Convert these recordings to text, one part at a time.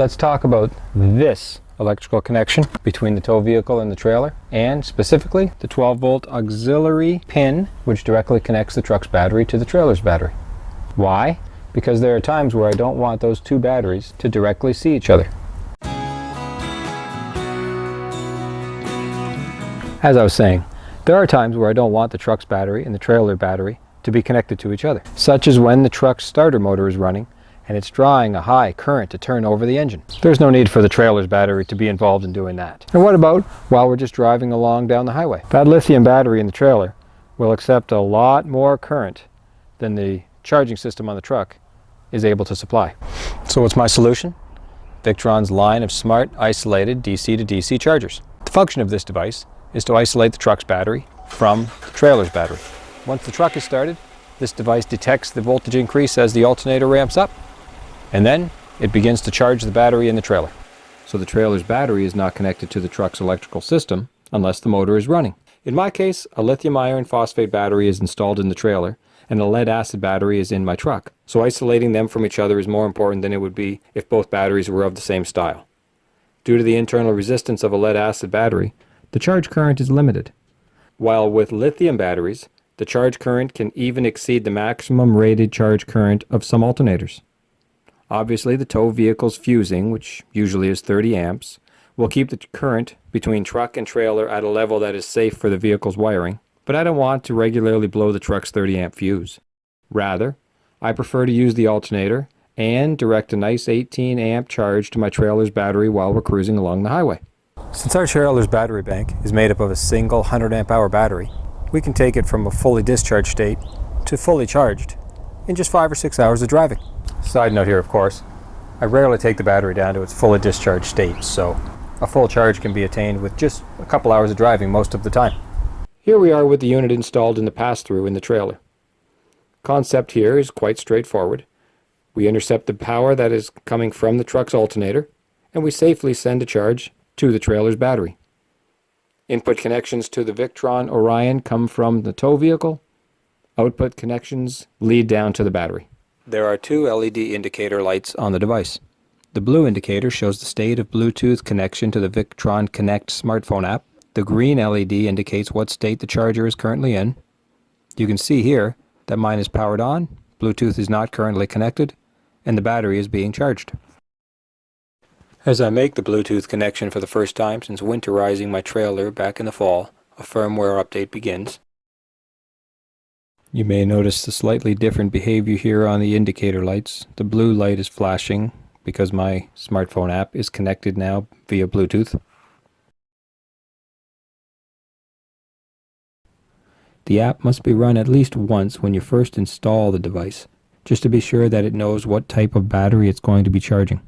let's talk about this electrical connection between the tow vehicle and the trailer, and specifically the 12-volt auxiliary pin which directly connects the truck's battery to the trailer's battery. Why? Because there are times where I don't want those two batteries to directly see each other. As I was saying, there are times where I don't want the truck's battery and the trailer battery to be connected to each other, such as when the truck's starter motor is running and it's drawing a high current to turn over the engine. There's no need for the trailer's battery to be involved in doing that. And what about while we're just driving along down the highway? That lithium battery in the trailer will accept a lot more current than the charging system on the truck is able to supply. So what's my solution? Victron's line of smart, isolated DC to DC chargers. The function of this device is to isolate the truck's battery from the trailer's battery. Once the truck is started, this device detects the voltage increase as the alternator ramps up, and then it begins to charge the battery in the trailer. So the trailer's battery is not connected to the truck's electrical system unless the motor is running. In my case, a lithium iron phosphate battery is installed in the trailer and a lead acid battery is in my truck. So isolating them from each other is more important than it would be if both batteries were of the same style. Due to the internal resistance of a lead acid battery, the charge current is limited. While with lithium batteries, the charge current can even exceed the maximum rated charge current of some alternators. Obviously, the tow vehicle's fusing, which usually is 30 amps, will keep the current between truck and trailer at a level that is safe for the vehicle's wiring, but I don't want to regularly blow the truck's 30 amp fuse. Rather, I prefer to use the alternator and direct a nice 18 amp charge to my trailer's battery while we're cruising along the highway. Since our trailer's battery bank is made up of a single 100 amp hour battery, we can take it from a fully discharged state to fully charged in just 5 or 6 hours of driving. Side note here, of course, I rarely take the battery down to its fully discharged state, so a full charge can be attained with just a couple hours of driving most of the time. Here we are with the unit installed in the pass-through in the trailer. Concept here is quite straightforward. We intercept the power that is coming from the truck's alternator, and we safely send a charge to the trailer's battery. Input connections to the Victron Orion come from the tow vehicle. Output connections lead down to the battery. There are two LED indicator lights on the device. The blue indicator shows the state of Bluetooth connection to the Victron Connect smartphone app. The green LED indicates what state the charger is currently in. You can see here that mine is powered on, Bluetooth is not currently connected, and the battery is being charged. As I make the Bluetooth connection for the first time since winterizing my trailer back in the fall, a firmware update begins. You may notice the slightly different behavior here on the indicator lights. The blue light is flashing because my smartphone app is connected now via Bluetooth. The app must be run at least once when you first install the device, just to be sure that it knows what type of battery it's going to be charging.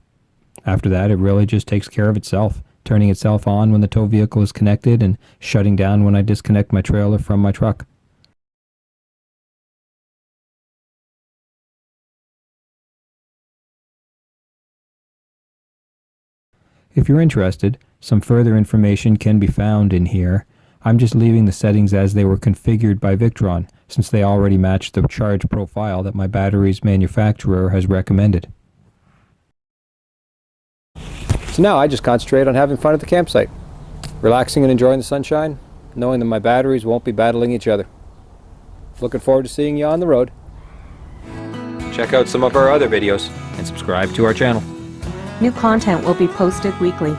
After that, it really just takes care of itself, turning itself on when the tow vehicle is connected and shutting down when I disconnect my trailer from my truck. If you're interested, some further information can be found in here. I'm just leaving the settings as they were configured by Victron, since they already match the charge profile that my battery's manufacturer has recommended. So now I just concentrate on having fun at the campsite, relaxing and enjoying the sunshine, knowing that my batteries won't be battling each other. Looking forward to seeing you on the road. Check out some of our other videos and subscribe to our channel. New content will be posted weekly.